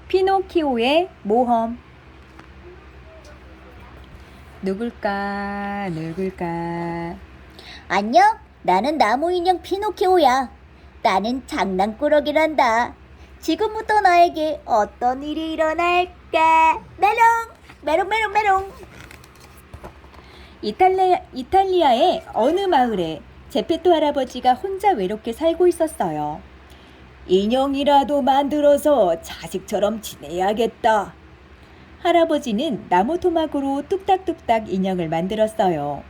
피노키오의 모험. 누굴까? 안녕, 나는 나무 인형 피노키오야. 나는 장난꾸러기란다. 지금부터 나에게 어떤 일이 일어날까? 메롱. 이탈리아의 어느 마을에 제페토 할아버지가 혼자 외롭게 살고 있었어요. 인형이라도 만들어서 자식처럼 지내야겠다. 할아버지는 나무 토막으로 뚝딱뚝딱 인형을 만들었어요.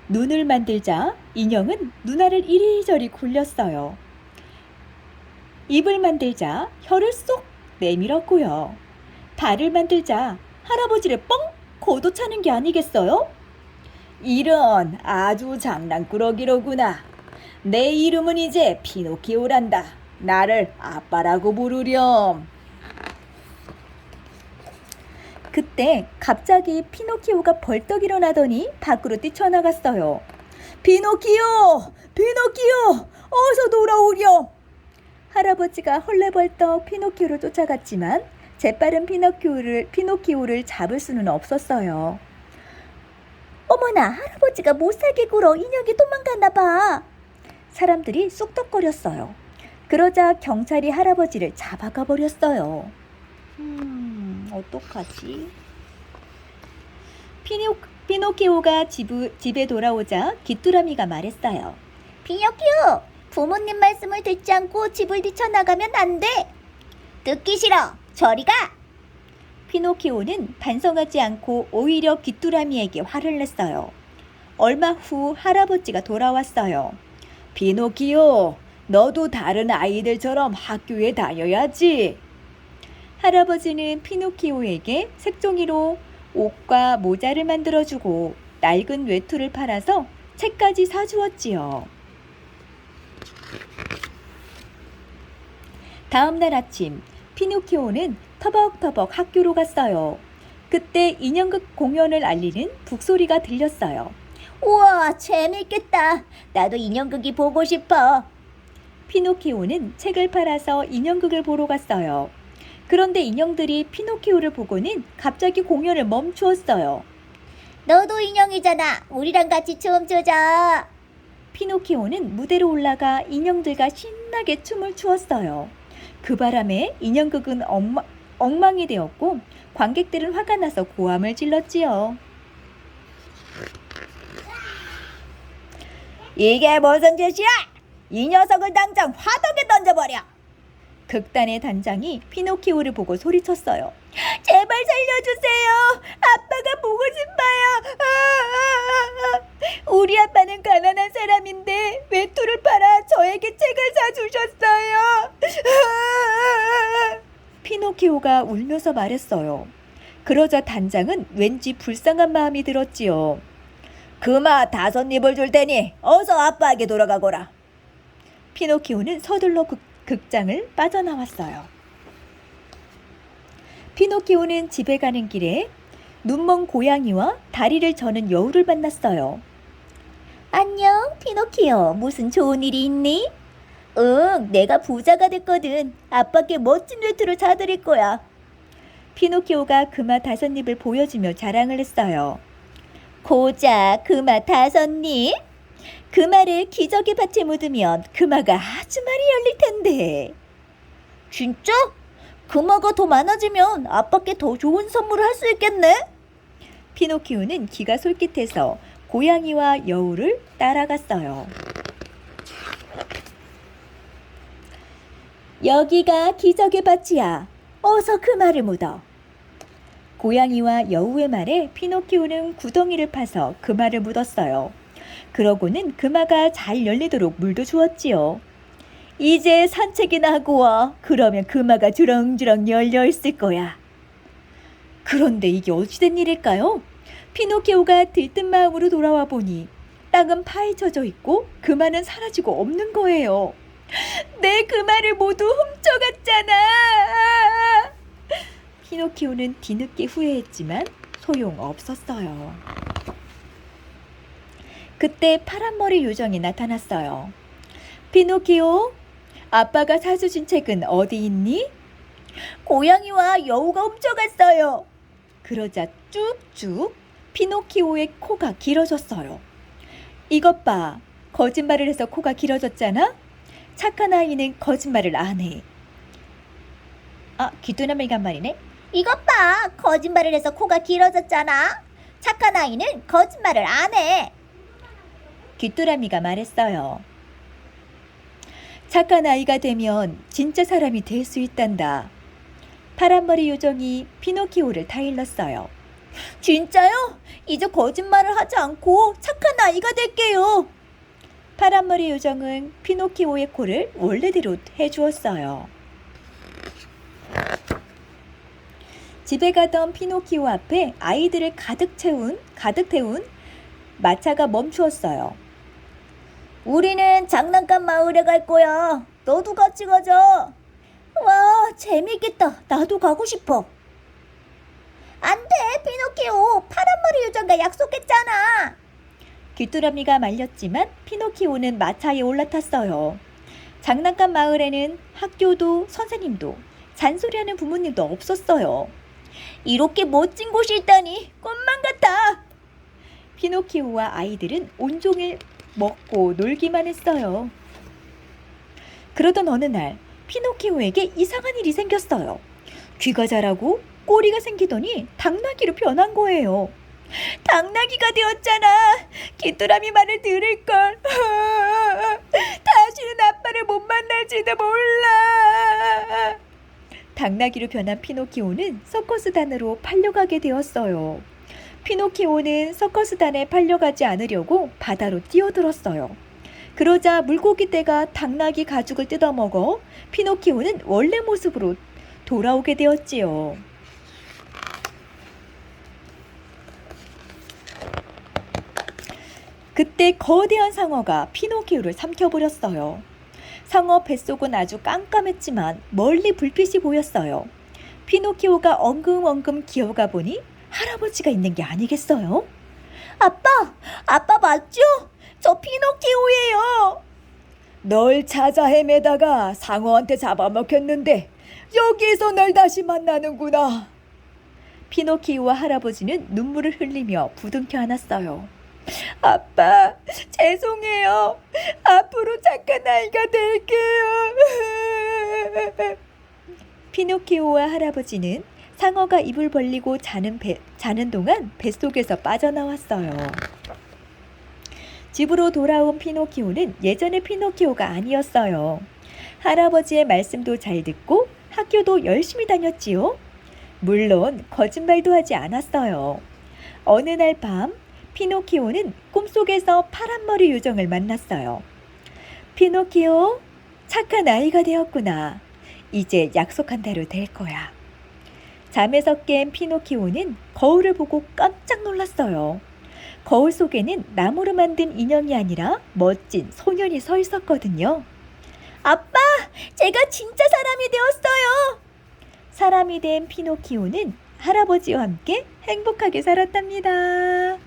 눈을 만들자 인형은 눈알을 이리저리 굴렸어요. 입을 만들자 혀를 쏙 내밀었고요. 발을 만들자 할아버지를 뻥 걷어차는 게 아니겠어요? 이런 아주 장난꾸러기로구나. 내 이름은 이제 피노키오란다. 나를 아빠라고 부르렴. 그때 갑자기 피노키오가 벌떡 일어나더니 밖으로 뛰쳐나갔어요. 피노키오! 어서 돌아오렴! 할아버지가 헐레벌떡 피노키오를 쫓아갔지만 재빠른 피노키오를 잡을 수는 없었어요. 어머나, 할아버지가 못살게 굴어 인형이 도망갔나 봐. 사람들이 쑥덕거렸어요. 그러자 경찰이 할아버지를 잡아가 버렸어요. 어떡하지? 피노키오가 집에 돌아오자 귀뚜라미가 말했어요. 피노키오, 부모님 말씀을 듣지 않고 집을 뛰쳐나가면 안 돼. 듣기 싫어. 저리 가. 피노키오는 반성하지 않고 오히려 귀뚜라미에게 화를 냈어요. 얼마 후 할아버지가 돌아왔어요. 피노키오, 너도 다른 아이들처럼 학교에 다녀야지. 할아버지는 피노키오에게 색종이로 옷과 모자를 만들어주고 낡은 외투를 팔아서 책까지 사주었지요. 다음 날 아침 피노키오는 터벅터벅 학교로 갔어요. 그때 인형극 공연을 알리는 북소리가 들렸어요. 우와, 재밌겠다. 나도 인형극이 보고 싶어. 피노키오는 책을 팔아서 인형극을 보러 갔어요. 그런데 인형들이 피노키오를 보고는 갑자기 공연을 멈추었어요. 너도 인형이잖아. 우리랑 같이 춤추자. 피노키오는 무대로 올라가 인형들과 신나게 춤을 추었어요. 그 바람에 인형극은 엉망이 되었고 관객들은 화가 나서 고함을 질렀지요. 이게 무슨 짓이야? 이 녀석을 당장 화덕에 던져버려. 극단의 단장이 피노키오를 보고 소리쳤어요. 제발 살려주세요. 아빠가 보고 싶어요. 우리 아빠는 가난한 사람인데 외투를 팔아 저에게 책을 사주셨어요. 피노키오가 울면서 말했어요. 그러자 단장은 왠지 불쌍한 마음이 들었지요. 금화 5입을 줄 테니 어서 아빠에게 돌아가거라. 피노키오는 서둘러 극장을 빠져나왔어요. 피노키오는 집에 가는 길에 눈먼 고양이와 다리를 저는 여우를 만났어요. 안녕, 피노키오. 무슨 좋은 일이 있니? 응, 내가 부자가 됐거든. 아빠께 멋진 외투를 사드릴 거야. 피노키오가 금화 5입을 보여주며 자랑을 했어요. 고작 금화 5입? 금화를 기저귀 밭에 묻으면 금화가 아주 많이 열릴 텐데. 진짜? 금화가 더 많아지면 아빠께 더 좋은 선물을 할 수 있겠네? 피노키오는 기가 솔깃해서 고양이와 여우를 따라갔어요. 여기가 기저귀 밭이야. 어서 금화를 묻어. 고양이와 여우의 말에 피노키오는 구덩이를 파서 금화를 묻었어요. 그러고는 금화가 잘 열리도록 물도 주었지요. 이제 산책이나 하고 와. 그러면 금화가 주렁주렁 열려 있을 거야. 그런데 이게 어찌된 일일까요? 피노키오가 들뜬 마음으로 돌아와 보니 땅은 파헤쳐져 있고 금화는 사라지고 없는 거예요. 내 금화를 모두 훔쳐갔잖아. 피노키오는 뒤늦게 후회했지만 소용없었어요. 그때 파란머리 요정이 나타났어요. 피노키오, 아빠가 사주신 책은 어디 있니? 고양이와 여우가 훔쳐갔어요. 그러자 쭉쭉 피노키오의 코가 길어졌어요. 이것 봐. 거짓말을 해서 코가 길어졌잖아? 착한 아이는 거짓말을 안 해. 귀뚜라미가 말이네. 이것 봐, 거짓말을 해서 코가 길어졌잖아. 착한 아이는 거짓말을 안 해. 귀뚜라미가 말했어요. 착한 아이가 되면 진짜 사람이 될 수 있단다. 파란머리 요정이 피노키오를 타일렀어요. 진짜요? 이제 거짓말을 하지 않고 착한 아이가 될게요. 파란머리 요정은 피노키오의 코를 원래대로 해주었어요. 집에 가던 피노키오 앞에 아이들을 가득 태운 마차가 멈추었어요. 우리는 장난감 마을에 갈 거야. 너도 같이 가자. 와, 재밌겠다. 나도 가고 싶어. 안 돼, 피노키오. 파란머리 요정과 약속했잖아. 귀뚜라미가 말렸지만 피노키오는 마차에 올라탔어요. 장난감 마을에는 학교도 선생님도 잔소리하는 부모님도 없었어요. 이렇게 멋진 곳이 있다니 꿈만 같아. 피노키오와 아이들은 온종일 먹고 놀기만 했어요. 그러던 어느 날 피노키오에게 이상한 일이 생겼어요. 귀가 자라고 꼬리가 생기더니 당나귀로 변한 거예요. 당나귀가 되었잖아. 귀뚜라미 말을 들을걸. 다시는 아빠를 못 만날지도 몰라. 당나귀로 변한 피노키오는 서커스단으로 팔려가게 되었어요. 피노키오는 서커스단에 팔려가지 않으려고 바다로 뛰어들었어요. 그러자 물고기 떼가 당나귀 가죽을 뜯어먹어 피노키오는 원래 모습으로 돌아오게 되었지요. 그때 거대한 상어가 피노키오를 삼켜버렸어요. 상어 뱃속은 아주 깜깜했지만 멀리 불빛이 보였어요. 피노키오가 엉금엉금 기어가 보니 할아버지가 있는 게 아니겠어요? 아빠 맞죠? 저 피노키오예요. 널 찾아 헤매다가 상어한테 잡아먹혔는데 여기에서 널 다시 만나는구나. 피노키오와 할아버지는 눈물을 흘리며 부둥켜 안았어요. 아빠, 죄송해요. 앞으로 착한 아이가 될게요. 피노키오와 할아버지는 상어가 입을 벌리고 자는 동안 뱃속에서 빠져나왔어요. 집으로 돌아온 피노키오는 예전의 피노키오가 아니었어요. 할아버지의 말씀도 잘 듣고 학교도 열심히 다녔지요. 물론 거짓말도 하지 않았어요. 어느 날 밤 피노키오는 꿈속에서 파란머리 요정을 만났어요. 피노키오, 착한 아이가 되었구나. 이제 약속한 대로 될 거야. 잠에서 깬 피노키오는 거울을 보고 깜짝 놀랐어요. 거울 속에는 나무로 만든 인형이 아니라 멋진 소년이 서 있었거든요. 아빠, 제가 진짜 사람이 되었어요. 사람이 된 피노키오는 할아버지와 함께 행복하게 살았답니다.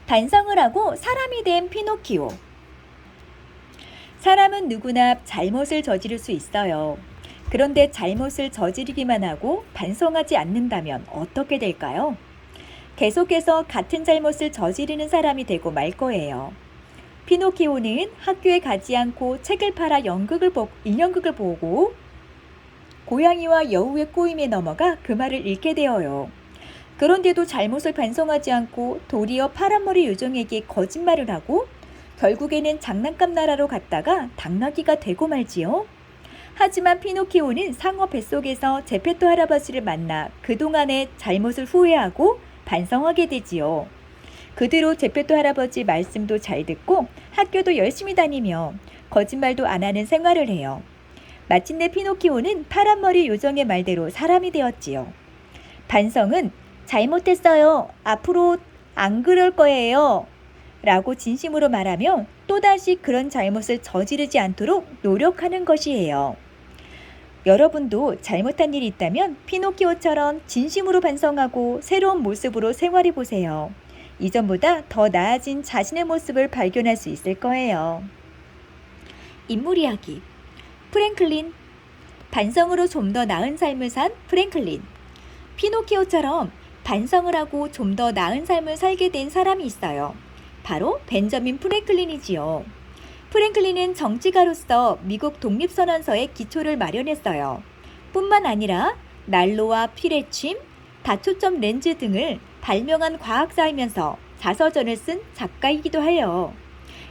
반성을 하고 사람이 된 피노키오. 사람은 누구나 잘못을 저지를 수 있어요. 그런데 잘못을 저지르기만 하고 반성하지 않는다면 어떻게 될까요? 계속해서 같은 잘못을 저지르는 사람이 되고 말 거예요. 피노키오는 학교에 가지 않고 책을 팔아 인형극을 보고 고양이와 여우의 꼬임에 넘어가 그 말을 읽게 되어요. 그런데도 잘못을 반성하지 않고 도리어 파란머리 요정에게 거짓말을 하고 결국에는 장난감 나라로 갔다가 당나귀가 되고 말지요. 하지만 피노키오는 상어 뱃속에서 제페토 할아버지를 만나 그동안의 잘못을 후회하고 반성하게 되지요. 그대로 제페토 할아버지 말씀도 잘 듣고 학교도 열심히 다니며 거짓말도 안 하는 생활을 해요. 마침내 피노키오는 파란머리 요정의 말대로 사람이 되었지요. 반성은 잘못했어요. 앞으로 안 그럴 거예요. 라고 진심으로 말하며 또다시 그런 잘못을 저지르지 않도록 노력하는 것이에요. 여러분도 잘못한 일이 있다면 피노키오처럼 진심으로 반성하고 새로운 모습으로 생활해 보세요. 이전보다 더 나아진 자신의 모습을 발견할 수 있을 거예요. 인물 이야기. 프랭클린 반성으로 좀 더 나은 삶을 산 프랭클린. 피노키오처럼 반성을 하고 좀 더 나은 삶을 살게 된 사람이 있어요. 바로 벤저민 프랭클린이지요. 프랭클린은 정치가로서 미국 독립선언서의 기초를 마련했어요. 뿐만 아니라 난로와 피레침, 다초점 렌즈 등을 발명한 과학자이면서 자서전을 쓴 작가이기도 해요.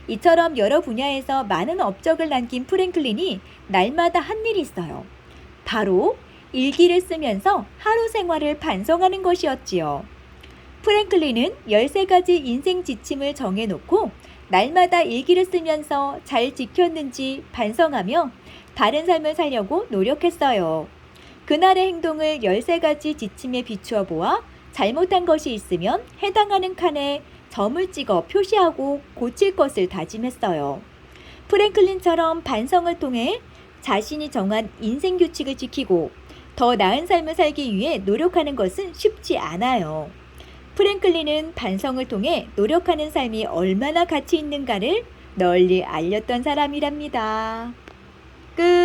이처럼 여러 분야에서 많은 업적을 남긴 프랭클린이 날마다 한 일이 있어요. 바로 일기를 쓰면서 하루 생활을 반성하는 것이었지요. 프랭클린은 13가지 인생 지침을 정해놓고 날마다 일기를 쓰면서 잘 지켰는지 반성하며 바른 삶을 살려고 노력했어요. 그날의 행동을 13가지 지침에 비추어 보아 잘못한 것이 있으면 해당하는 칸에 점을 찍어 표시하고 고칠 것을 다짐했어요. 프랭클린처럼 반성을 통해 자신이 정한 인생 규칙을 지키고 더 나은 삶을 살기 위해 노력하는 것은 쉽지 않아요. 프랭클린은 반성을 통해 노력하는 삶이 얼마나 가치 있는가를 널리 알렸던 사람이랍니다. 끝.